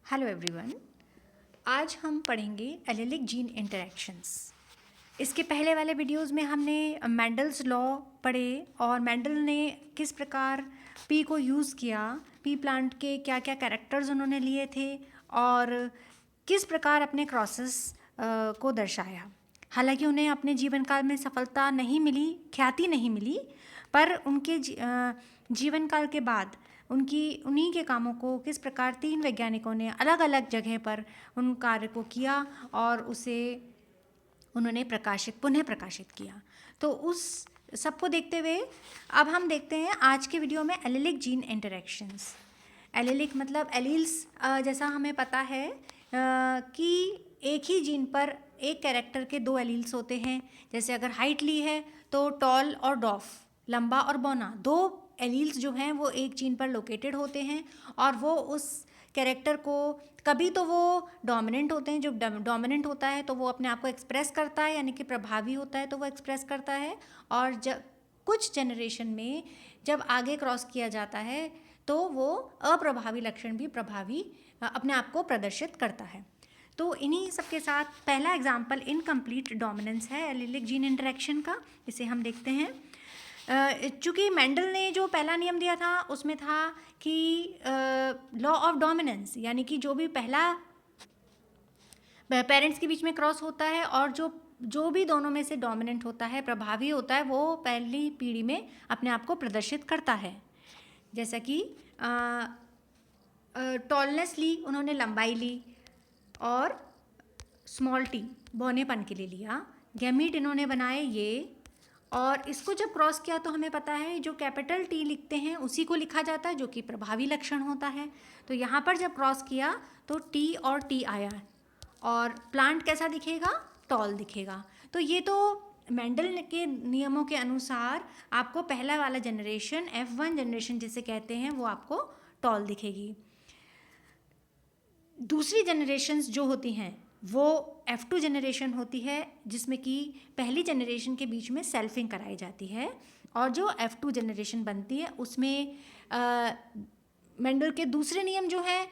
Hello everyone. आज हम पढ़ेंगे एलेलिक जीन इंटरैक्शंस। इसके पहले वाले वीडियोस में हमने मेंडल्स लॉ पढ़े और मेंडल ने किस प्रकार पी को यूज़ किया, पी प्लांट के क्या क्या कैरेक्टर्स उन्होंने लिए थे और किस प्रकार अपने क्रॉसेस को दर्शाया। हालांकि उन्हें अपने जीवन काल में सफलता नहीं मिली, ख्याति नहीं मिली, पर उनके जीवन काल के बाद उन्हीं के कामों को किस प्रकार 3 वैज्ञानिकों ने अलग अलग जगह पर उन कार्य को किया और उसे उन्होंने पुनः प्रकाशित किया। तो उस सबको देखते हुए अब हम देखते हैं आज के वीडियो में एलेलिक जीन इंटरैक्शंस। एलेलिक मतलब एलील्स, जैसा हमें पता है कि एक ही जीन पर एक कैरेक्टर के 2 एलील्स होते हैं। जैसे अगर हाइट ली है तो टॉल और डॉफ, लंबा और बौना, 2 एलील्स जो हैं वो एक जीन पर लोकेटेड होते हैं और वो उस कैरेक्टर को कभी तो वो डोमिनेंट होते हैं, जो डोमिनेंट होता है तो वो अपने आप को एक्सप्रेस करता है, यानी कि प्रभावी होता है तो वो एक्सप्रेस करता है। और जब कुछ जनरेशन में जब आगे क्रॉस किया जाता है तो वो अप्रभावी लक्षण भी प्रभावी अपने आप को प्रदर्शित करता है। तो इन्हीं सबके साथ पहला एग्जाम्पल इनकम्प्लीट डोमिनेंस है एलेलिक जीन इंटरेक्शन का। इसे हम देखते हैं। चूँकि मेंडल ने जो पहला नियम दिया था उसमें था कि लॉ ऑफ डोमिनेंस, यानी कि जो भी पहला पेरेंट्स के बीच में क्रॉस होता है और जो भी दोनों में से डोमिनेंट होता है, प्रभावी होता है, वो पहली पीढ़ी में अपने आप को प्रदर्शित करता है। जैसा कि टॉलनेस ली, उन्होंने लंबाई ली, और स्मॉल टी बौनेपन के लिए लिया। गैमीट इन्होंने बनाए ये, और इसको जब क्रॉस किया तो हमें पता है जो कैपिटल टी लिखते हैं उसी को लिखा जाता है, जो कि प्रभावी लक्षण होता है। तो यहाँ पर जब क्रॉस किया तो टी और टी आया और प्लांट कैसा दिखेगा? टॉल दिखेगा। तो ये तो मेंडल के नियमों के अनुसार आपको पहला वाला जनरेशन, F1 जनरेशन जिसे कहते हैं, वो आपको टॉल दिखेगी। दूसरी जनरेशन्स जो होती हैं वो F2 जनरेशन होती है, जिसमें कि पहली जनरेशन के बीच में सेल्फिंग कराई जाती है। और जो F2 जनरेशन बनती है उसमें मेंडल के दूसरे नियम जो हैं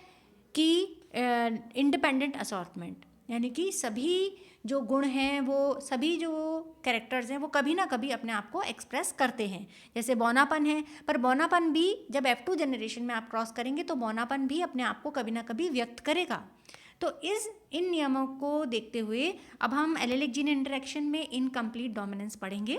कि इंडिपेंडेंट असॉर्टमेंट, यानी कि सभी जो गुण हैं, वो सभी जो कैरेक्टर्स हैं, वो कभी ना कभी अपने आप को एक्सप्रेस करते हैं। जैसे बौनापन है, पर बौनापन भी जब F2 जनरेशन में आप क्रॉस करेंगे तो बौनापन भी अपने आप को कभी ना कभी व्यक्त करेगा। तो इन नियमों को देखते हुए अब हम एलेलिक जीन इंटरेक्शन में इनकम्प्लीट डोमिनेंस पढ़ेंगे।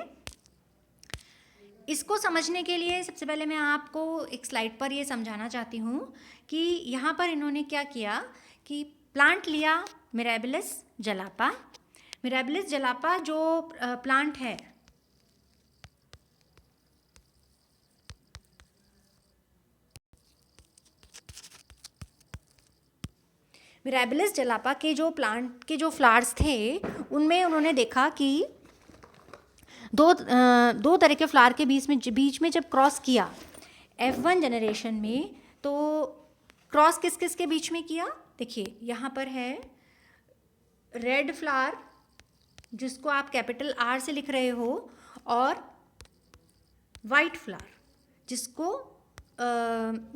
इसको समझने के लिए सबसे पहले मैं आपको एक स्लाइड पर ये समझाना चाहती हूँ कि यहाँ पर इन्होंने क्या किया कि प्लांट लिया मिराबिलिस जलापा। मिराबिलिस जलापा जो प्लांट है, मिराबिलिस जलापा के जो प्लांट के जो फ्लावर्स थे उनमें उन्होंने देखा कि दो तरह के फ्लावर के बीच में जब क्रॉस किया F1 जनरेशन में, तो क्रॉस किस किस के बीच में किया? देखिए यहाँ पर है रेड फ्लावर, जिसको आप कैपिटल R से लिख रहे हो, और वाइट फ्लावर जिसको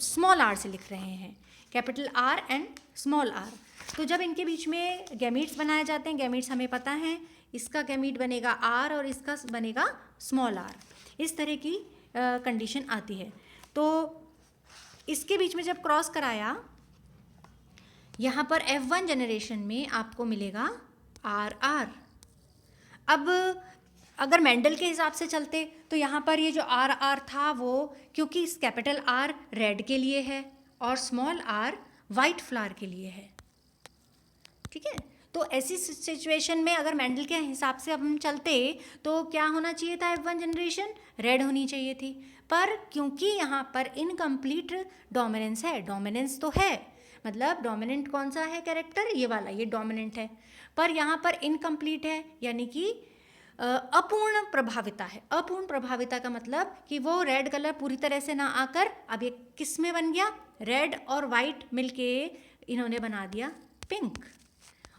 स्मॉल r से लिख रहे हैं, capital R and small r। तो जब इनके बीच में गैमीट्स बनाए जाते हैं, गैमीट्स हमें पता है, इसका गैमीट बनेगा R और इसका बनेगा स्मॉल r, इस तरह की कंडीशन आती है। तो इसके बीच में जब क्रॉस कराया, यहाँ पर F1 जनरेशन में आपको मिलेगा RR। अब अगर मेंडल के हिसाब से चलते तो यहाँ पर ये जो RR था वो, क्योंकि इस कैपिटल R रेड के लिए है और स्मॉल r वाइट फ्लावर के लिए है, ठीक है। तो ऐसी सिचुएशन में अगर मेंडल के हिसाब से अब हम चलते तो क्या होना चाहिए था? F1 जनरेशन रेड होनी चाहिए थी, पर क्योंकि यहाँ पर इनकम्प्लीट डोमिनेंस है, डोमिनेंस तो है, मतलब डोमिनेंट कौन सा है कैरेक्टर? ये वाला, ये डोमिनेंट है, पर यहाँ पर इनकम्प्लीट है, यानी कि अपूर्ण प्रभाविता है। अपूर्ण प्रभाविता का मतलब कि वो रेड कलर पूरी तरह से ना आकर अब ये किस में बन गया? रेड और वाइट मिलके इन्होंने बना दिया पिंक।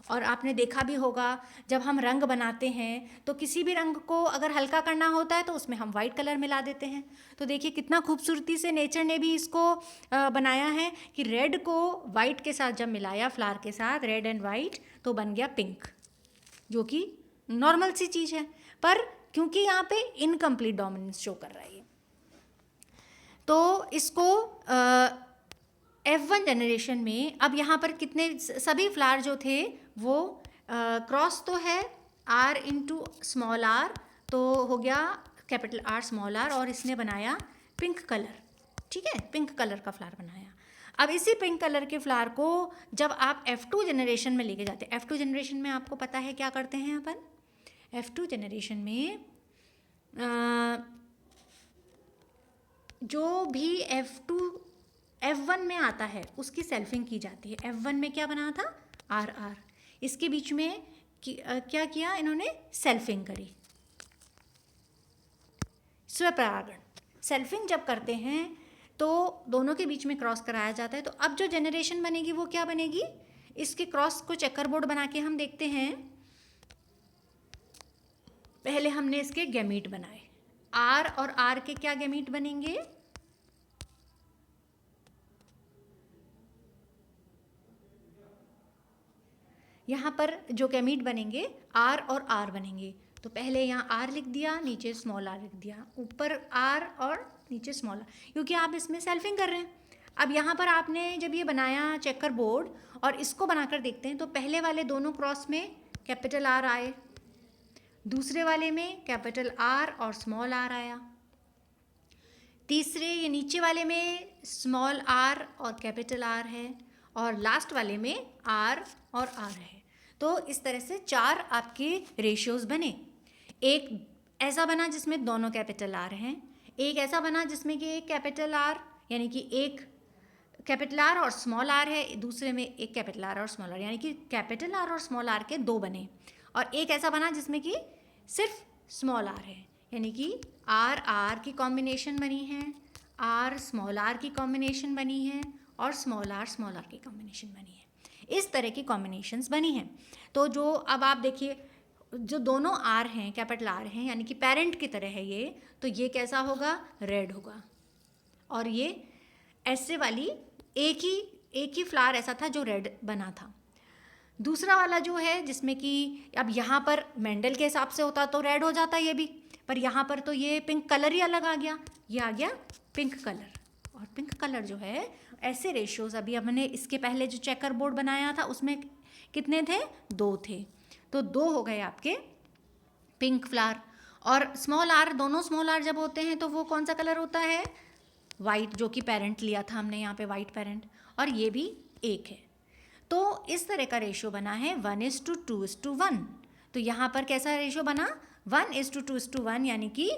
और आपने देखा भी होगा जब हम रंग बनाते हैं तो किसी भी रंग को अगर हल्का करना होता है तो उसमें हम वाइट कलर मिला देते हैं। तो देखिए कितना खूबसूरती से नेचर ने भी इसको बनाया है कि रेड को वाइट के साथ जब मिलाया, फ्लावर के साथ रेड एंड वाइट, तो बन गया पिंक, जो कि नॉर्मल सी चीज़ है, पर क्योंकि यहाँ पे इनकम्प्लीट डोमिनेंस शो कर रहा है ये, तो इसको F1 जनरेशन में अब यहाँ पर कितने सभी फ्लावर जो थे वो क्रॉस तो है R इंटू स्मॉल आर, तो हो गया कैपिटल R स्मॉल आर, और इसने बनाया पिंक कलर। ठीक है, पिंक कलर का फ्लावर बनाया। अब इसी पिंक कलर के फ्लावर को जब आप F2 जनरेशन में लेके जाते हैं, F2 जनरेशन में आपको पता है क्या करते हैं अपन, F2 जनरेशन में जो भी F1 में आता है उसकी सेल्फिंग की जाती है। F1 में क्या बना था, RR, इसके बीच में क्या किया इन्होंने, सेल्फिंग करी, स्वपरागण। सेल्फिंग जब करते हैं तो दोनों के बीच में क्रॉस कराया जाता है। तो अब जो जनरेशन बनेगी वो क्या बनेगी, इसके क्रॉस को चेकर बोर्ड बना के हम देखते हैं। पहले हमने इसके गैमीट बनाए, R और R के क्या गैमीट बनेंगे, यहाँ पर जो गैमीट बनेंगे R और R बनेंगे। तो पहले यहाँ R लिख दिया, नीचे स्मॉल r लिख दिया, ऊपर R और नीचे स्मॉल r, क्योंकि आप इसमें सेल्फिंग कर रहे हैं। अब यहाँ पर आपने जब ये बनाया चेकर बोर्ड और इसको बनाकर देखते हैं तो पहले वाले दोनों क्रॉस में कैपिटल R आए, दूसरे वाले में कैपिटल R और स्मॉल r आया, तीसरे ये नीचे वाले में स्मॉल r और कैपिटल R है, और लास्ट वाले में R और R है। तो इस तरह से 4 आपके रेशियोज बने। एक ऐसा बना जिसमें दोनों कैपिटल R हैं, एक ऐसा बना जिसमें कि एक कैपिटल R यानी कि एक कैपिटल R और स्मॉल r है, दूसरे में एक कैपिटल R और स्मॉल r यानी कि कैपिटल R और स्मॉल r के 2 बने, और एक ऐसा बना जिसमें कि सिर्फ स्मॉल r है, यानी कि R R की कॉम्बिनेशन बनी है, R स्मॉल r की कॉम्बिनेशन बनी है, और स्मॉल r की कॉम्बिनेशन बनी है। इस तरह की कॉम्बिनेशंस बनी हैं। तो जो अब आप देखिए जो दोनों R हैं, कैपिटल R हैं, यानी कि पेरेंट की तरह है ये, तो ये कैसा होगा, रेड होगा, और ये ऐसे वाली एक ही फ्लावर ऐसा था जो रेड बना था। दूसरा वाला जो है जिसमें कि अब यहाँ पर मेंडल के हिसाब से होता तो रेड हो जाता ये भी, पर यहाँ पर तो ये पिंक कलर ही अलग आ गया, ये आ गया पिंक कलर। और पिंक कलर जो है ऐसे रेशियोज, अभी हमने इसके पहले जो चेकर बोर्ड बनाया था उसमें कितने थे, 2 थे, तो 2 हो गए आपके पिंक फ्लावर। और स्मॉल r, दोनों स्मॉल r जब होते हैं तो वो कौन सा कलर होता है, वाइट, जो कि पेरेंट लिया था हमने यहाँ पे वाइट पेरेंट, और ये भी 1 है। तो इस तरह का रेशियो बना है 1:2:1। तो यहाँ पर कैसा रेशियो बना, 1:2:1, यानी कि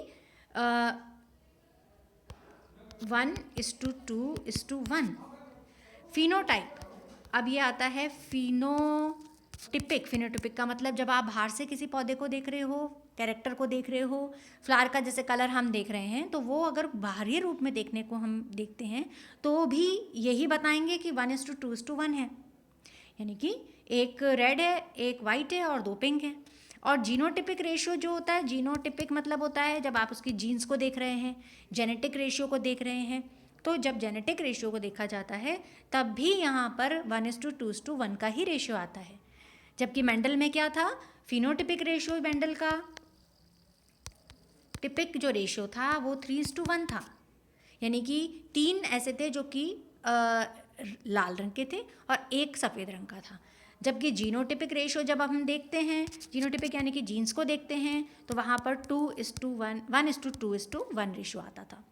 1:2:1। फिनोटाइप, अब ये आता है फिनोटिपिक। फिनोटिपिक का मतलब जब आप बाहर से किसी पौधे को देख रहे हो, कैरेक्टर को देख रहे हो, फ्लावर का जैसे कलर हम देख रहे हैं, तो वो अगर बाहरी रूप में देखने को हम देखते हैं तो भी यही बताएंगे कि 1:2:1 है, यानी कि एक रेड है, एक वाइट है और 2 पिंक है। और जीनोटिपिक रेशियो जो होता है, जीनोटिपिक मतलब होता है जब आप उसकी जीन्स को देख रहे हैं, जेनेटिक रेशियो को देख रहे हैं, तो जब जेनेटिक रेशियो को देखा जाता है तब भी यहाँ पर 1:2:1 का ही रेशियो आता है। जबकि मेंडल में क्या था, फिनोटिपिक रेशियो मेंडल का टिपिक जो रेशियो था वो 3:1 था, यानी कि 3 ऐसे थे जो कि लाल रंग के थे और 1 सफ़ेद रंग का था। जबकि जीनोटिपिक रेशियो जब हम देखते हैं, जीनोटिपिक यानी कि जीन्स को देखते हैं, तो वहाँ पर 2:1 1:2:1 रेशियो आता था।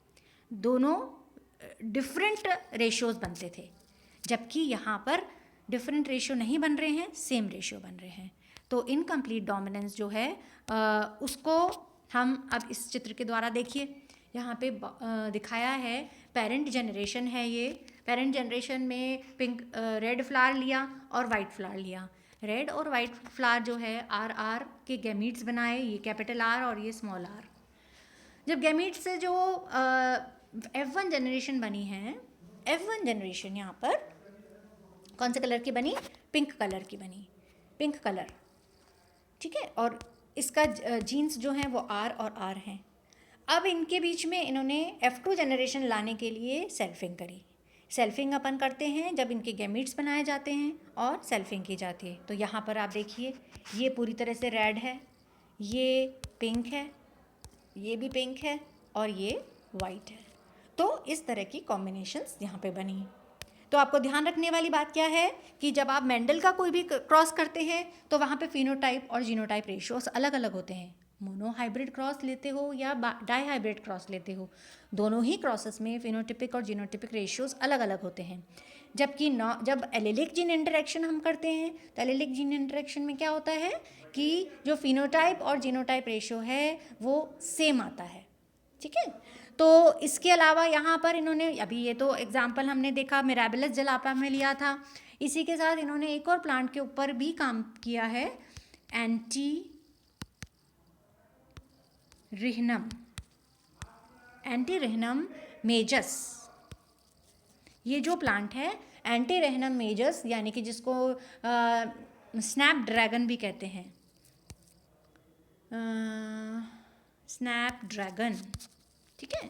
दोनों डिफरेंट रेशियोज बनते थे, जबकि यहाँ पर डिफरेंट रेशियो नहीं बन रहे हैं, सेम रेशियो बन रहे हैं। तो इनकम्प्लीट डोमिनेंस जो है उसको हम अब इस चित्र के द्वारा देखिए, यहाँ पे दिखाया है पेरेंट जनरेशन है। ये पेरेंट जनरेशन में पिंक रेड फ्लावर लिया और वाइट फ्लावर लिया। रेड और वाइट फ्लावर जो है R के गैमीट्स बनाए, ये कैपिटल R और ये स्मॉल r। जब गैमीट्स से जो F1 जनरेशन बनी है, F1 जनरेशन यहाँ पर कौन से कलर की बनी, पिंक कलर की बनी। पिंक कलर, ठीक है। और इसका जीन्स जो हैं वो आर और आर हैं। अब इनके बीच में इन्होंने F2 जनरेशन लाने के लिए सेल्फिंग करी। सेल्फिंग अपन करते हैं जब इनके गैमीट्स बनाए जाते हैं और सेल्फिंग की जाती है। तो यहाँ पर आप देखिए, ये पूरी तरह से रेड है, ये पिंक है, ये भी पिंक है और ये वाइट है। तो इस तरह की कॉम्बिनेशंस यहाँ पे बनी। तो आपको ध्यान रखने वाली बात क्या है कि जब आप मेंडल का कोई भी क्रॉस करते हैं तो वहाँ पे फिनोटाइप और जीनोटाइप रेशियोज अलग अलग होते हैं। मोनो हाइब्रिड क्रॉस लेते हो या डाई हाइब्रिड क्रॉस लेते हो, दोनों ही क्रॉसेस में फिनोटिपिक और जीनोटिपिक रेशियोज अलग अलग होते हैं। जबकि जब एलेलिक जीन इंटरेक्शन हम करते हैं तो एलेलिक जीन इंटरेक्शन में क्या होता है कि जो फिनोटाइप और जीनोटाइप रेशियो है वो सेम आता है, ठीक है। तो इसके अलावा यहाँ पर इन्होंने, अभी ये तो एग्जाम्पल हमने देखा मिराबिलस जलापा में लिया था, इसी के साथ इन्होंने एक और प्लांट के ऊपर भी काम किया है, एंटीरिह्नम मेजस। ये जो प्लांट है एंटीरिह्नम मेजस, यानी कि जिसको स्नैप ड्रैगन भी कहते हैं, स्नैप ड्रैगन, ठीक है।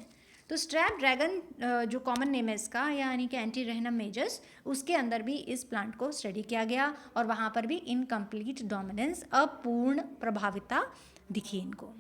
तो स्नैप ड्रैगन जो कॉमन नेम है इसका, यानी कि एंटीरिह्नम मेजस, उसके अंदर भी इस प्लांट को स्टडी किया गया और वहाँ पर भी इनकम्प्लीट डोमिनेंस, अपूर्ण प्रभाविता दिखी इनको।